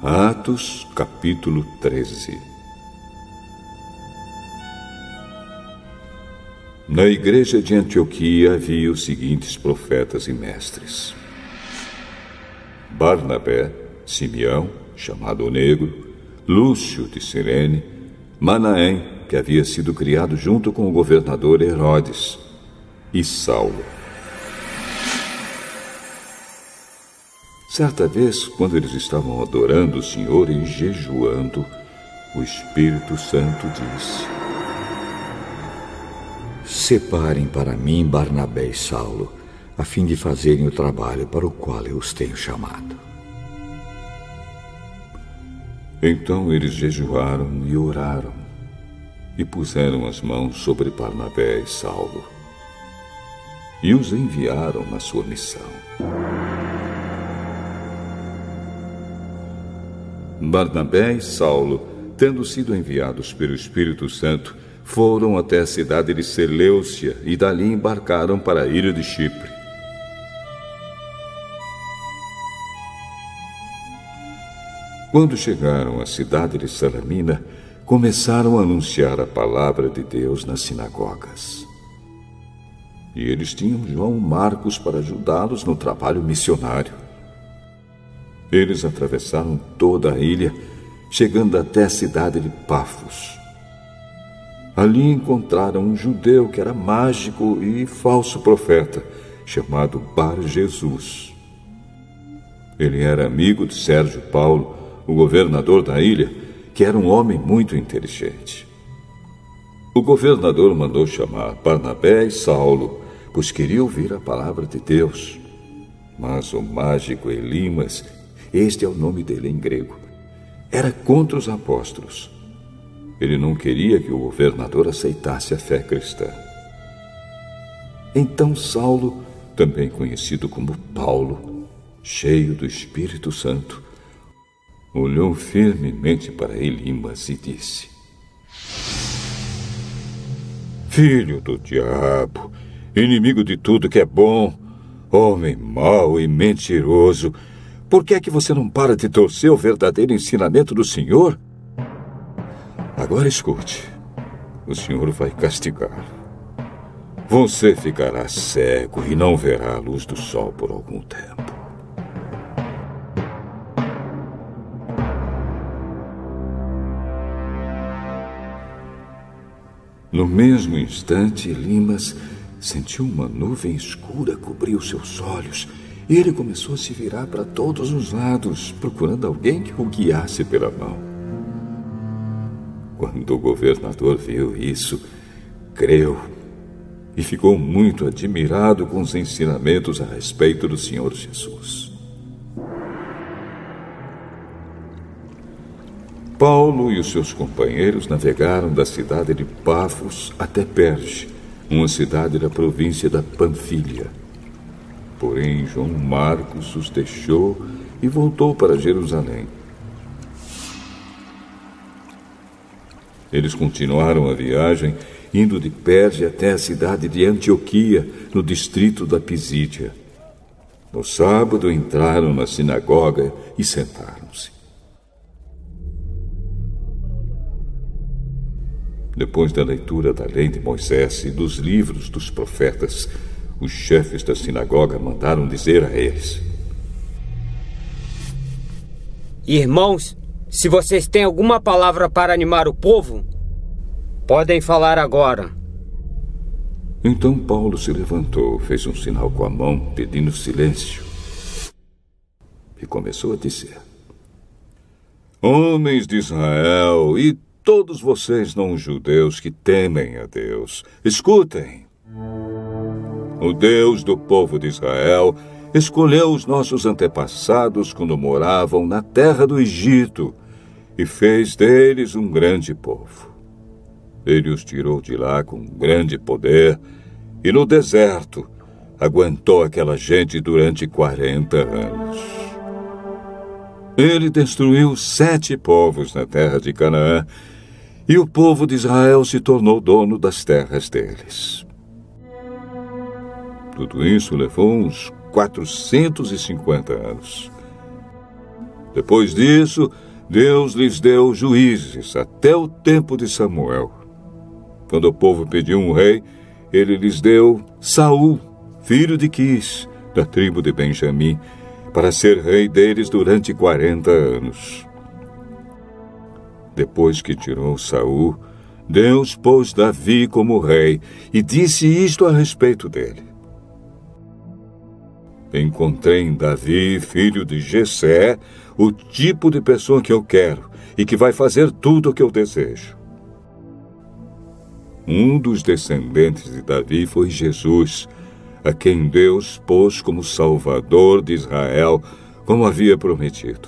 Atos, capítulo 13. Na igreja de Antioquia havia os seguintes profetas e mestres: Barnabé, Simeão, chamado o Negro, Lúcio de Cirene, Manaém, que havia sido criado junto com o governador Herodes, e Saulo. Certa vez, quando eles estavam adorando o Senhor e jejuando, o Espírito Santo disse: Separem para mim Barnabé e Saulo, a fim de fazerem o trabalho para o qual eu os tenho chamado. Então eles jejuaram e oraram, e puseram as mãos sobre Barnabé e Saulo, e os enviaram na sua missão. Barnabé e Saulo, tendo sido enviados pelo Espírito Santo, foram até a cidade de Seleucia e dali embarcaram para a ilha de Chipre. Quando chegaram à cidade de Salamina, começaram a anunciar a palavra de Deus nas sinagogas. E eles tinham João Marcos para ajudá-los no trabalho missionário. Eles atravessaram toda a ilha, chegando até a cidade de Pafos. Ali encontraram um judeu que era mágico e falso profeta, chamado Bar-Jesus. Ele era amigo de Sérgio Paulo, o governador da ilha, que era um homem muito inteligente. O governador mandou chamar Barnabé e Saulo, pois queria ouvir a palavra de Deus. Mas o mágico Elimas, este é o nome dele em grego, era contra os apóstolos. Ele não queria que o governador aceitasse a fé cristã. Então Saulo, também conhecido como Paulo, cheio do Espírito Santo, olhou firmemente para Elimas e disse: Filho do diabo, inimigo de tudo que é bom, homem mau e mentiroso, por que é que você não para de torcer o verdadeiro ensinamento do Senhor? Agora escute, o Senhor vai castigar. Você ficará cego e não verá a luz do sol por algum tempo. No mesmo instante, Elimas sentiu uma nuvem escura cobrir os seus olhos e ele começou a se virar para todos os lados, procurando alguém que o guiasse pela mão. Quando o governador viu isso, creu e ficou muito admirado com os ensinamentos a respeito do Senhor Jesus. Paulo e os seus companheiros navegaram da cidade de Pafos até Perge, uma cidade da província da Panfilha. Porém, João Marcos os deixou e voltou para Jerusalém. Eles continuaram a viagem, indo de Perge até a cidade de Antioquia, no distrito da Pisídia. No sábado, entraram na sinagoga e sentaram-se. Depois da leitura da lei de Moisés e dos livros dos profetas, os chefes da sinagoga mandaram dizer a eles: Irmãos, se vocês têm alguma palavra para animar o povo, podem falar agora. Então Paulo se levantou, fez um sinal com a mão, pedindo silêncio, e começou a dizer: Homens de Israel e todos vocês não-judeus que temem a Deus, escutem. O Deus do povo de Israel escolheu os nossos antepassados quando moravam na terra do Egito e fez deles um grande povo. Ele os tirou de lá com grande poder e no deserto aguentou aquela gente durante 40 anos. Ele destruiu 7 povos na terra de Canaã e o povo de Israel se tornou dono das terras deles. Tudo isso levou uns 450 anos. Depois disso, Deus lhes deu juízes até o tempo de Samuel. Quando o povo pediu um rei, ele lhes deu Saul, filho de Quis, da tribo de Benjamim, para ser rei deles durante 40 anos. Depois que tirou Saul, Deus pôs Davi como rei e disse isto a respeito dele: encontrei em Davi, filho de Jessé, o tipo de pessoa que eu quero e que vai fazer tudo o que eu desejo. Um dos descendentes de Davi foi Jesus, a quem Deus pôs como Salvador de Israel, como havia prometido.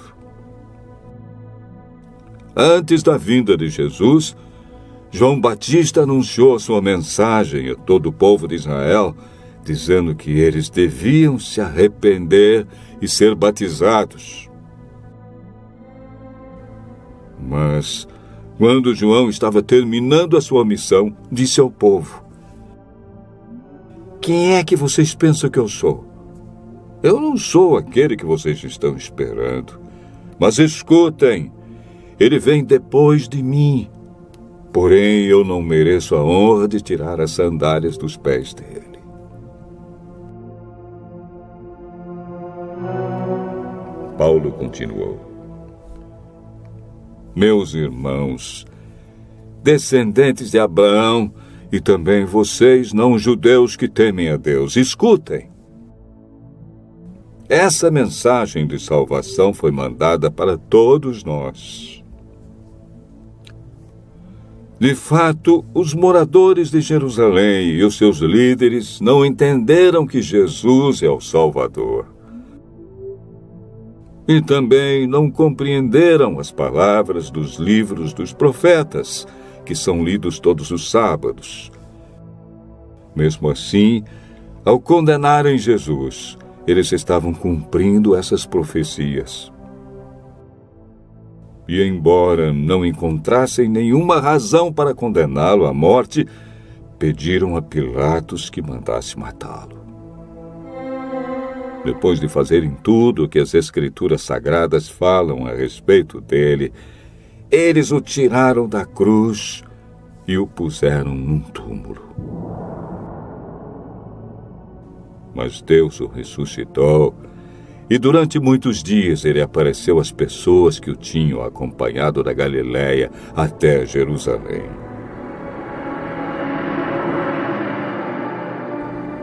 Antes da vinda de Jesus, João Batista anunciou sua mensagem a todo o povo de Israel, dizendo que eles deviam se arrepender e ser batizados. Mas, quando João estava terminando a sua missão, disse ao povo: quem é que vocês pensam que eu sou? Eu não sou aquele que vocês estão esperando. Mas escutem, ele vem depois de mim. Porém, eu não mereço a honra de tirar as sandálias dos pés dele. Paulo continuou: meus irmãos, descendentes de Abraão, e também vocês, não-judeus que temem a Deus, escutem. Essa mensagem de salvação foi mandada para todos nós. De fato, os moradores de Jerusalém e os seus líderes não entenderam que Jesus é o Salvador. E também não compreenderam as palavras dos livros dos profetas, que são lidos todos os sábados. Mesmo assim, ao condenarem Jesus, eles estavam cumprindo essas profecias. E embora não encontrassem nenhuma razão para condená-lo à morte, pediram a Pilatos que mandasse matá-lo. Depois de fazerem tudo o que as Escrituras Sagradas falam a respeito dele, eles o tiraram da cruz e o puseram num túmulo. Mas Deus o ressuscitou, e durante muitos dias ele apareceu às pessoas que o tinham acompanhado da Galiléia até Jerusalém.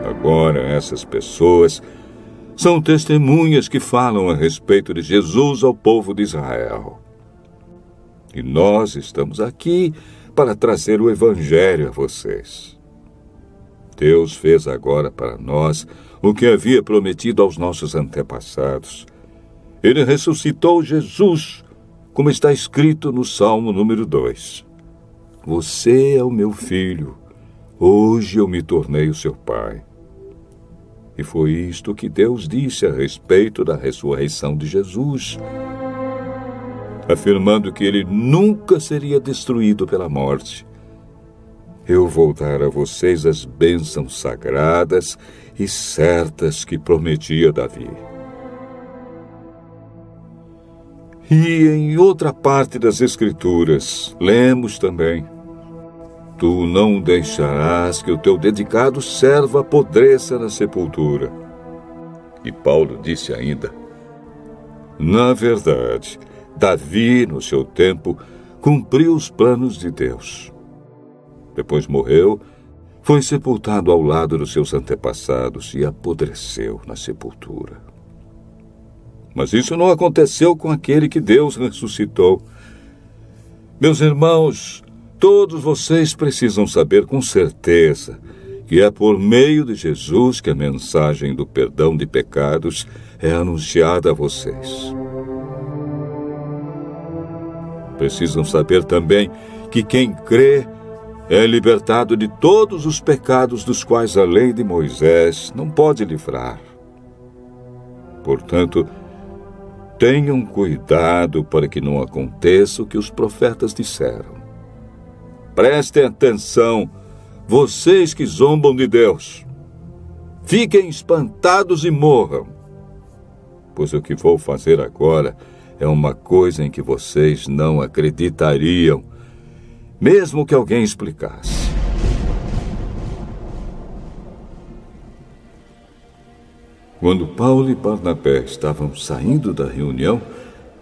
Agora essas pessoas são testemunhas que falam a respeito de Jesus ao povo de Israel. E nós estamos aqui para trazer o Evangelho a vocês. Deus fez agora para nós o que havia prometido aos nossos antepassados. Ele ressuscitou Jesus, como está escrito no Salmo número 2. Você é o meu filho, hoje eu me tornei o seu pai. E foi isto que Deus disse a respeito da ressurreição de Jesus, afirmando que ele nunca seria destruído pela morte. Eu vou dar a vocês as bênçãos sagradas e certas que prometia Davi. E em outra parte das Escrituras, lemos também: tu não deixarás que o teu dedicado servo apodreça na sepultura. E Paulo disse ainda: na verdade, Davi, no seu tempo, cumpriu os planos de Deus. Depois morreu, foi sepultado ao lado dos seus antepassados e apodreceu na sepultura. Mas isso não aconteceu com aquele que Deus ressuscitou. Meus irmãos, todos vocês precisam saber com certeza que é por meio de Jesus que a mensagem do perdão de pecados é anunciada a vocês. Precisam saber também que quem crê é libertado de todos os pecados dos quais a lei de Moisés não pode livrar. Portanto, tenham cuidado para que não aconteça o que os profetas disseram. Prestem atenção, vocês que zombam de Deus. Fiquem espantados e morram. Pois o que vou fazer agora é uma coisa em que vocês não acreditariam, mesmo que alguém explicasse. Quando Paulo e Barnabé estavam saindo da reunião,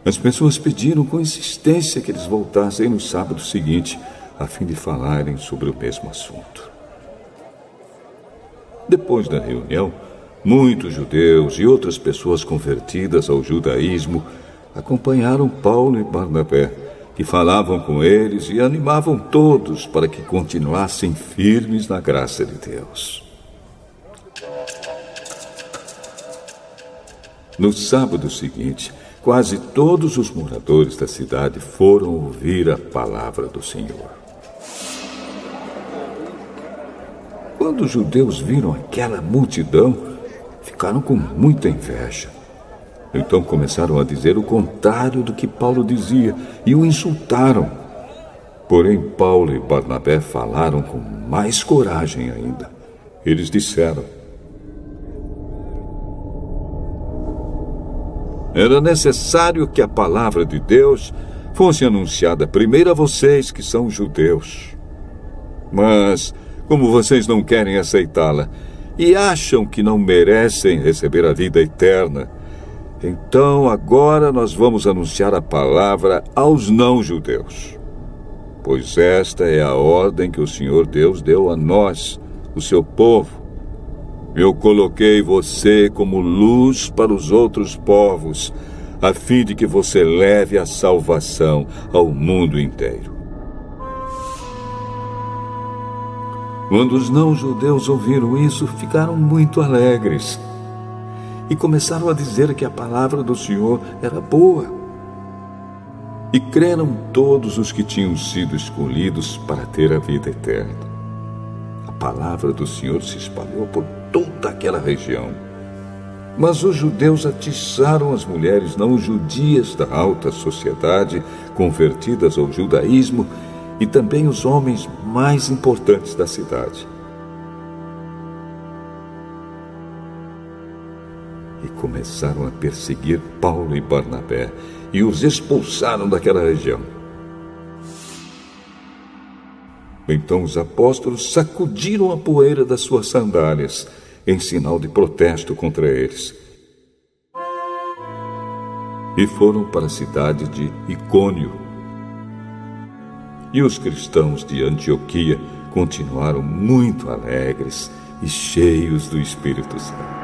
as pessoas pediram com insistência que eles voltassem no sábado seguinte, a fim de falarem sobre o mesmo assunto. Depois da reunião, muitos judeus e outras pessoas convertidas ao judaísmo acompanharam Paulo e Barnabé, que falavam com eles e animavam todos para que continuassem firmes na graça de Deus. No sábado seguinte, quase todos os moradores da cidade foram ouvir a palavra do Senhor. Quando os judeus viram aquela multidão, ficaram com muita inveja. Então começaram a dizer o contrário do que Paulo dizia e o insultaram. Porém, Paulo e Barnabé falaram com mais coragem ainda. Eles disseram: era necessário que a palavra de Deus fosse anunciada primeiro a vocês que são judeus. Mas, como vocês não querem aceitá-la e acham que não merecem receber a vida eterna, então agora nós vamos anunciar a palavra aos não-judeus. Pois esta é a ordem que o Senhor Deus deu a nós, o seu povo. Eu coloquei você como luz para os outros povos, a fim de que você leve a salvação ao mundo inteiro. Quando os não-judeus ouviram isso, ficaram muito alegres e começaram a dizer que a palavra do Senhor era boa. E creram todos os que tinham sido escolhidos para ter a vida eterna. A palavra do Senhor se espalhou por toda aquela região. Mas os judeus atiçaram as mulheres não judias da alta sociedade, convertidas ao judaísmo, e também os homens mais importantes da cidade. E começaram a perseguir Paulo e Barnabé e os expulsaram daquela região. Então os apóstolos sacudiram a poeira das suas sandálias em sinal de protesto contra eles. E foram para a cidade de Icônio. E os cristãos de Antioquia continuaram muito alegres e cheios do Espírito Santo.